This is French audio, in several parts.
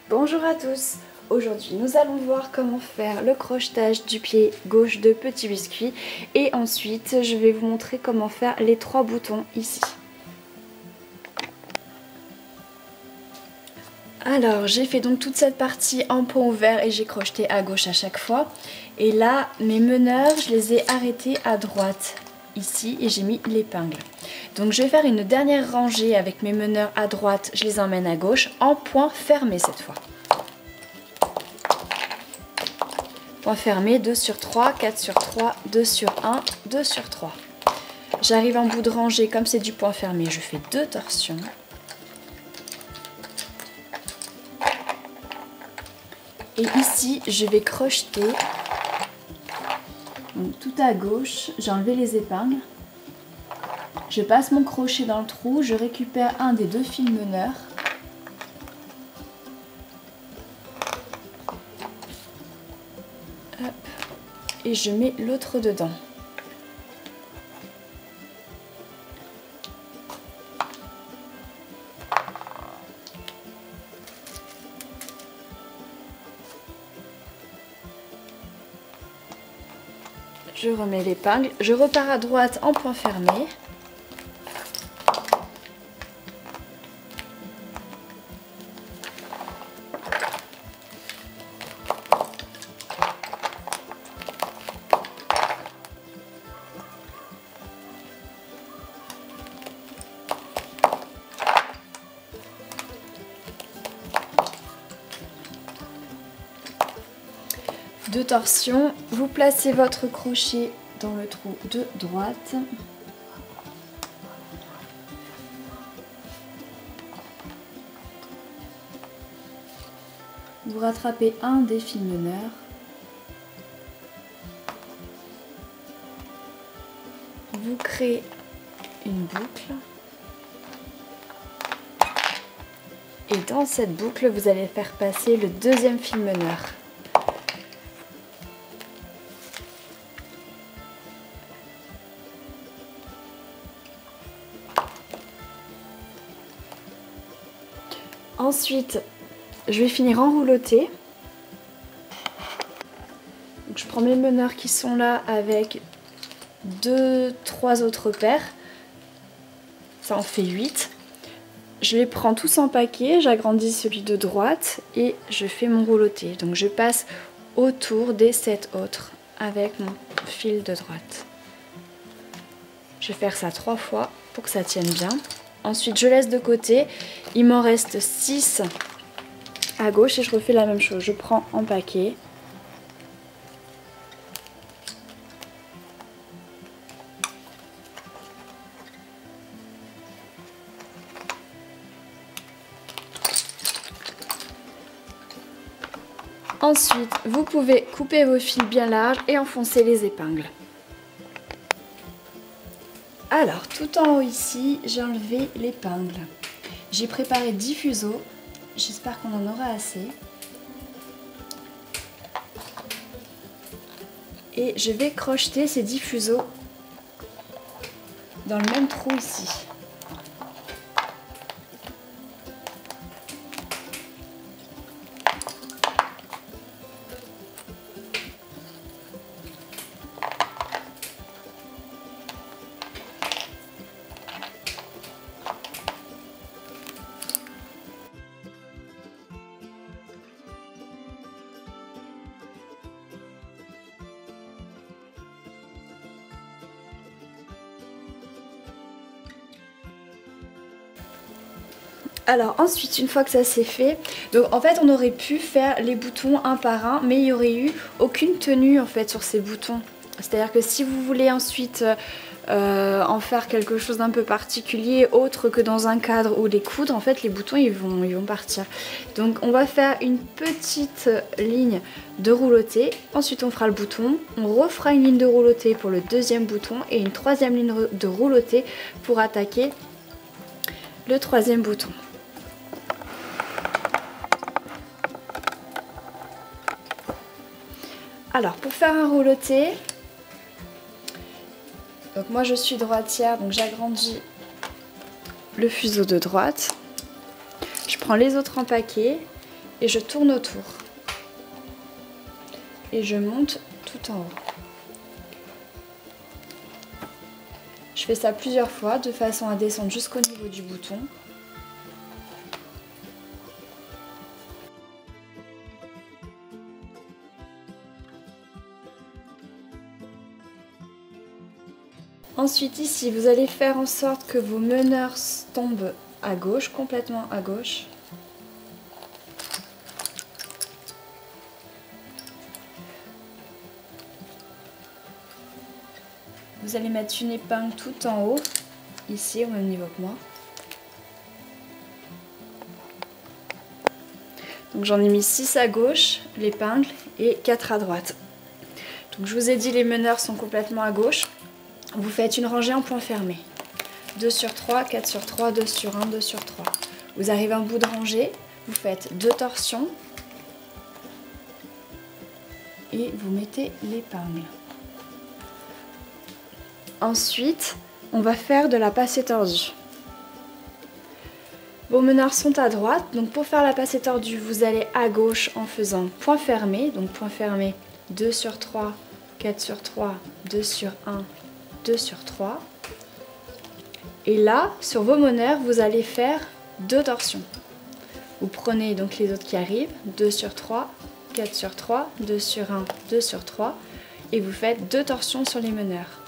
Bonjour à tous, aujourd'hui nous allons voir comment faire le crochetage du pied gauche de Petit Biscuit et ensuite je vais vous montrer comment faire les 3 boutons ici. Alors j'ai fait donc toute cette partie en point ouvert et j'ai crocheté à gauche à chaque fois. Et là mes meneurs je les ai arrêtés à droite ici et j'ai mis l'épingle. Donc je vais faire une dernière rangée avec mes meneurs à droite, je les emmène à gauche en point fermé cette fois. Point fermé, 2 sur 3, 4 sur 3, 2 sur 1, 2 sur 3. J'arrive en bout de rangée, comme c'est du point fermé, je fais 2 torsions. Et ici, je vais crocheter. Donc, tout à gauche, j'ai enlevé les épingles. Je passe mon crochet dans le trou, je récupère un des 2 fils meneurs. Hop. Et je mets l'autre dedans. Je remets l'épingle, je repars à droite en point fermé. Deux torsions, vous placez votre crochet dans le trou de droite. Vous rattrapez un des fils meneurs. Vous créez une boucle. Et dans cette boucle, vous allez faire passer le 2e fil meneur. Ensuite, je vais finir en rouloté. Donc, je prends mes meneurs qui sont là avec 2-3 autres paires. Ça en fait 8. Je les prends tous en paquet, j'agrandis celui de droite et je fais mon rouloté. Donc je passe autour des 7 autres avec mon fil de droite. Je vais faire ça 3 fois pour que ça tienne bien. Ensuite je laisse de côté, il m'en reste 6 à gauche et je refais la même chose. Je prends en paquet. Ensuite, vous pouvez couper vos fils bien larges et enfoncer les épingles. Alors, tout en haut ici, j'ai enlevé l'épingle. J'ai préparé 10 fuseaux. J'espère qu'on en aura assez. Et je vais crocheter ces 10 fuseaux dans le même trou ici. Alors ensuite, une fois que ça c'est fait, donc en fait on aurait pu faire les boutons un par un, mais il n'y aurait eu aucune tenue en fait sur ces boutons. C'est-à-dire que si vous voulez ensuite en faire quelque chose d'un peu particulier, autre que dans un cadre ou les coudre, en fait les boutons ils vont partir. Donc on va faire une petite ligne de rouloté, ensuite on fera le bouton, on refera une ligne de rouloté pour le 2e bouton et une 3e ligne de rouloté pour attaquer le 3e bouton. Alors pour faire un rouloté, donc moi je suis droitière, donc j'agrandis le fuseau de droite. Je prends les autres en paquet et je tourne autour. Et je monte tout en haut. Je fais ça plusieurs fois de façon à descendre jusqu'au niveau du bouton. Ensuite ici, vous allez faire en sorte que vos meneurs tombent à gauche, complètement à gauche. Vous allez mettre une épingle tout en haut, ici au même niveau que moi. Donc j'en ai mis 6 à gauche, l'épingle, et 4 à droite. Donc je vous ai dit les meneurs sont complètement à gauche. Vous faites une rangée en point fermé. 2 sur 3, 4 sur 3, 2 sur 1, 2 sur 3. Vous arrivez en bout de rangée, vous faites 2 torsions et vous mettez l'épingle. Ensuite, on va faire de la passée tordue. Vos meneurs sont à droite, donc pour faire la passée tordue, vous allez à gauche en faisant point fermé. Donc point fermé, 2 sur 3, 4 sur 3, 2 sur 1, 2 sur 3. Et là, sur vos meneurs, vous allez faire 2 torsions. Vous prenez donc les autres qui arrivent, 2 sur 3, 4 sur 3, 2 sur 1, 2 sur 3. Et vous faites 2 torsions sur les meneurs.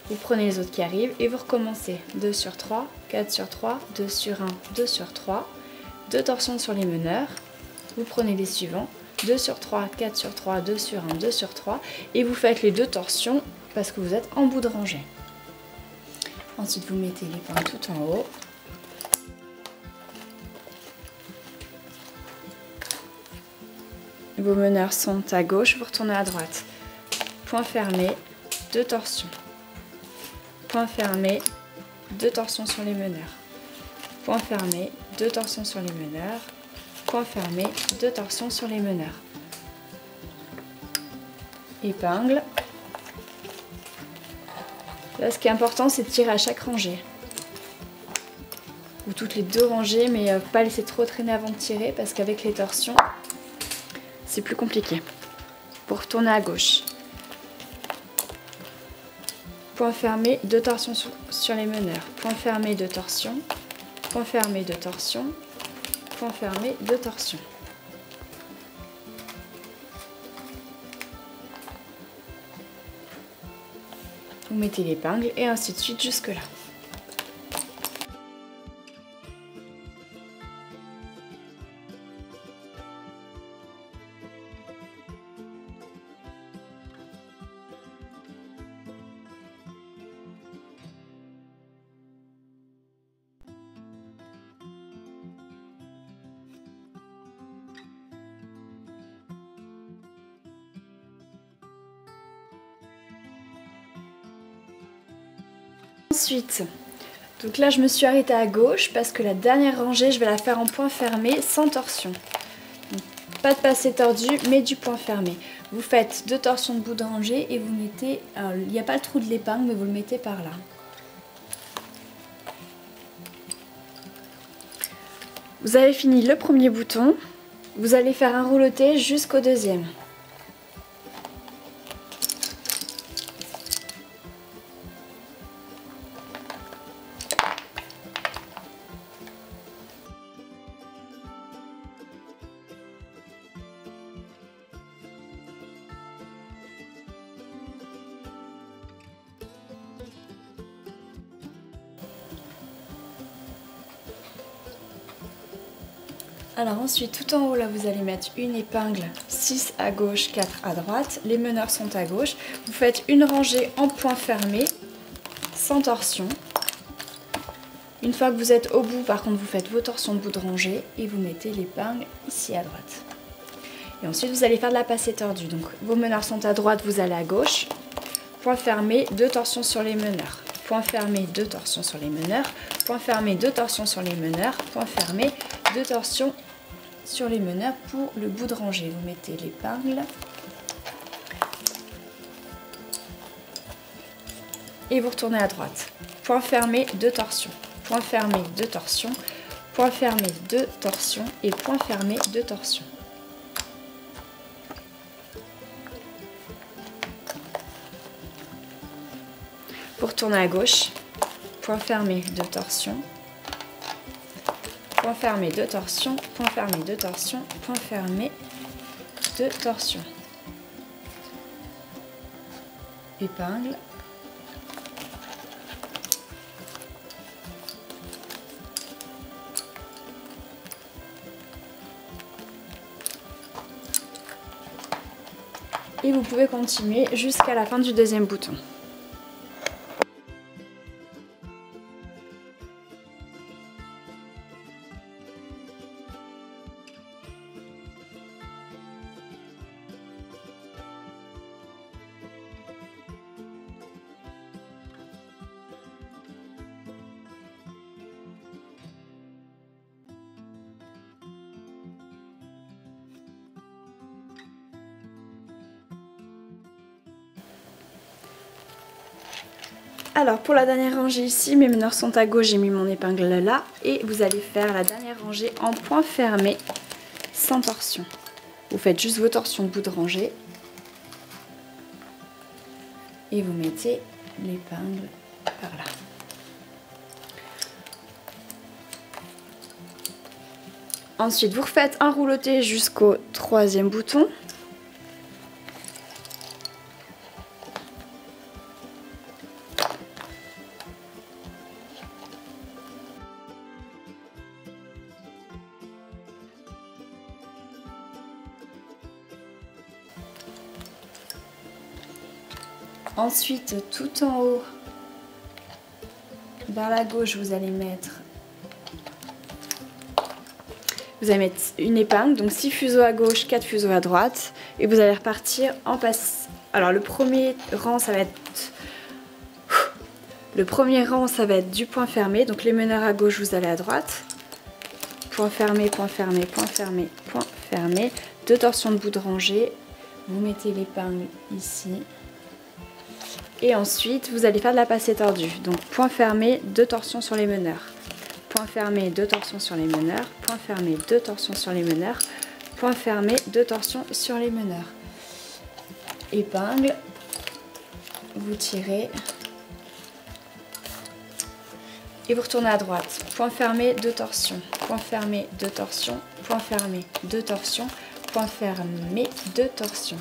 Vous prenez les autres qui arrivent et vous recommencez. 2 sur 3, 4 sur 3, 2 sur 1, 2 sur 3. 2 torsions sur les meneurs. Vous prenez les suivants. 2 sur 3, 4 sur 3, 2 sur 1, 2 sur 3. Et vous faites les 2 torsions parce que vous êtes en bout de rangée. Ensuite, vous mettez l'épingle tout en haut. Vos meneurs sont à gauche, vous retournez à droite. Point fermé, 2 torsions. Point fermé, 2 torsions sur les meneurs. Point fermé, 2 torsions sur les meneurs. Point fermé, 2 torsions sur les meneurs. Épingle. Là, ce qui est important, c'est de tirer à chaque rangée. Ou toutes les 2 rangées, mais pas laisser trop traîner avant de tirer, parce qu'avec les torsions, c'est plus compliqué. Pour retourner à gauche. Point fermé, 2 torsions sur les meneurs. Point fermé, 2 torsions. Point fermé, 2 torsions. Point fermé, 2 torsions. Vous mettez l'épingle et ainsi de suite jusque là. Ensuite, donc là je me suis arrêtée à gauche parce que la dernière rangée je vais la faire en point fermé sans torsion. Donc, pas de passé tordu mais du point fermé. Vous faites 2 torsions de bout de rangée et vous mettez, alors, il n'y a pas le trou de l'épingle mais vous le mettez par là. Vous avez fini le premier bouton, vous allez faire un rouleauté jusqu'au deuxième. Alors ensuite, tout en haut, là, vous allez mettre une épingle, 6 à gauche, 4 à droite. Les meneurs sont à gauche. Vous faites une rangée en point fermé, sans torsion. Une fois que vous êtes au bout, par contre, vous faites vos torsions de bout de rangée et vous mettez l'épingle ici à droite. Et ensuite, vous allez faire de la passée tordue. Donc, vos meneurs sont à droite, vous allez à gauche. Point fermé, 2 torsions sur les meneurs. Point fermé, 2 torsions sur les meneurs. Point fermé, 2 torsions sur les meneurs. Point fermé, 2 torsions sur les meneurs pour le bout de rangée. Vous mettez l'épingle. Et vous retournez à droite. Point fermé, 2 torsions. Point fermé, 2 torsions. point fermé, 2 torsions et point fermé, 2 torsions. Pour tourner à gauche, point fermé, 2 torsions, point fermé, 2 torsions, point fermé, 2 torsions, point fermé, 2 torsions. Épingle. Et vous pouvez continuer jusqu'à la fin du deuxième bouton. Alors pour la dernière rangée ici, mes meneurs sont à gauche, j'ai mis mon épingle là et vous allez faire la dernière rangée en point fermé sans torsion. Vous faites juste vos torsions de bout de rangée et vous mettez l'épingle par là. Ensuite vous refaites un rouloté jusqu'au troisième bouton. Ensuite, tout en haut, vers la gauche, vous allez mettre une épingle, donc 6 fuseaux à gauche, 4 fuseaux à droite, et vous allez repartir en passe. Alors le premier rang, ça va être du point fermé, donc les meneurs à gauche, vous allez à droite. Point fermé, point fermé, point fermé, point fermé. 2 torsions de bout de rangée, vous mettez l'épingle ici. Et ensuite, vous allez faire de la passée tordue. Donc, point fermé, 2 torsions sur les meneurs. Point fermé, 2 torsions sur les meneurs. Point fermé, 2 torsions sur les meneurs. Point fermé, 2 torsions sur les meneurs. Épingle. Vous tirez. Et vous retournez à droite. Point fermé, 2 torsions. Point fermé, 2 torsions. Point fermé, 2 torsions. Point fermé, 2 torsions.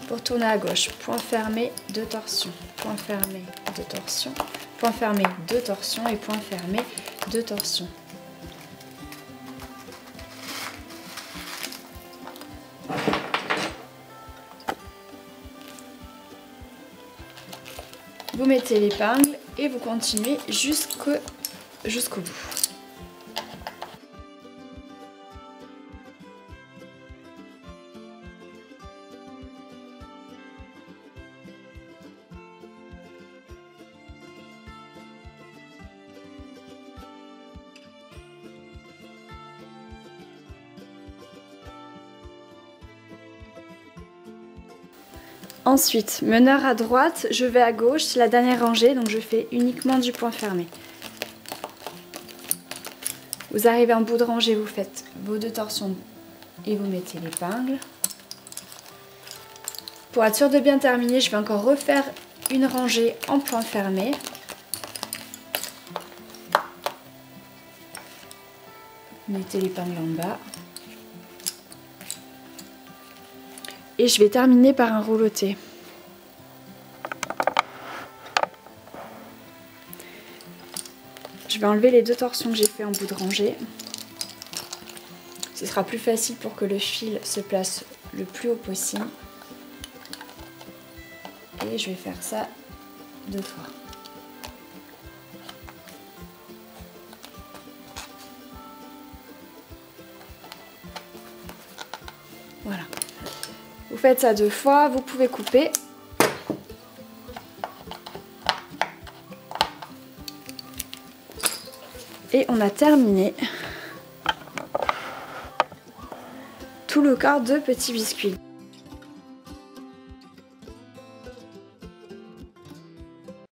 Pour tourner à gauche, point fermé, 2 torsions, point fermé, 2 torsions, point fermé, 2 torsions et point fermé, 2 torsions. Vous mettez l'épingle et vous continuez jusqu'au bout. Ensuite, meneur à droite, je vais à gauche, c'est la dernière rangée, donc je fais uniquement du point fermé. Vous arrivez en bout de rangée, vous faites vos 2 torsions et vous mettez l'épingle. Pour être sûr de bien terminer, je vais encore refaire une rangée en point fermé. Mettez l'épingle en bas. Et je vais terminer par un rouloté. Je vais enlever les 2 torsions que j'ai fait en bout de rangée. Ce sera plus facile pour que le fil se place le plus haut possible. Et je vais faire ça 2 fois. Voilà. Vous faites ça 2 fois, vous pouvez couper. Et on a terminé tout le corps de petits biscuits.